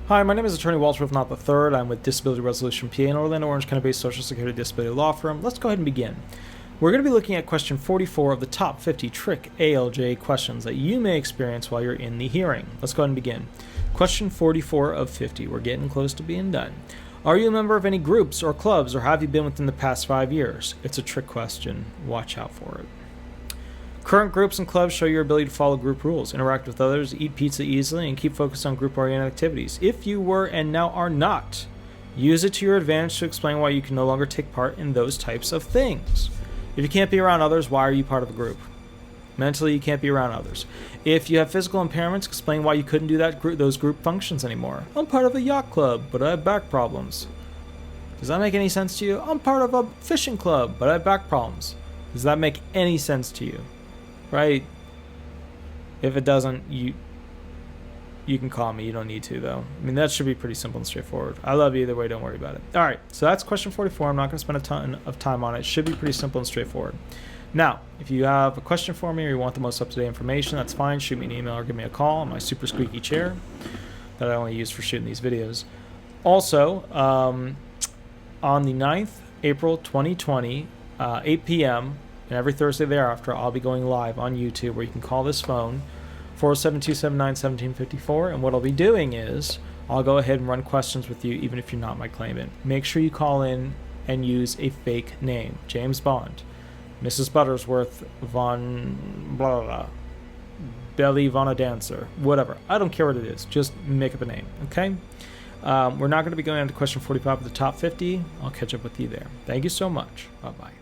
Hi, my name is Attorney Walter Rudolph Hnot III. I'm with Disability Resolution PA, an Orlando, Orange County-based Social Security disability law firm. Let's go ahead and begin. We're going to be looking at question 44 of the top 50 trick ALJ questions that you may experience while you're in the hearing. Let's go ahead and begin. Question 44 of 50. We're getting close to being done. Are you a member of any groups or clubs, or have you been within the past 5 years? It's a trick question. Watch out for it. Current groups and clubs show your ability to follow group rules, interact with others, eat pizza easily, and keep focused on group-oriented activities. If you were and now are not, use it to your advantage to explain why you can no longer take part in those types of things. If you can't be around others, why are you part of a group? Mentally, you can't be around others. If you have physical impairments, explain why you couldn't do those group functions anymore. I'm part of a yacht club, but I have back problems. Does that make any sense to you? I'm part of a fishing club, but I have back problems. Does that make any sense to you? Right? If it doesn't, you can call me. You don't need to, though. I mean, that should be pretty simple and straightforward. I love you either way. Don't worry about it. All right. So that's question 44. I'm not going to spend a ton of time on it. It should be pretty simple and straightforward. Now, if you have a question for me or you want the most up-to-date information, that's fine. Shoot me an email or give me a call on my super squeaky chair that I only use for shooting these videos. Also, on the 9th, April 2020, 8 p.m., and every Thursday thereafter, I'll be going live on YouTube where you can call this phone, 407-279-1754. And what I'll be doing is I'll go ahead and run questions with you even if you're not my claimant. Make sure you call in and use a fake name. James Bond, Mrs. Buttersworth Von blah, blah, blah, Belly Von a Dancer, whatever. I don't care what it is. Just make up a name, okay? We're not going to be going on to question 45 of the top 50. I'll catch up with you there. Thank you so much. Bye-bye.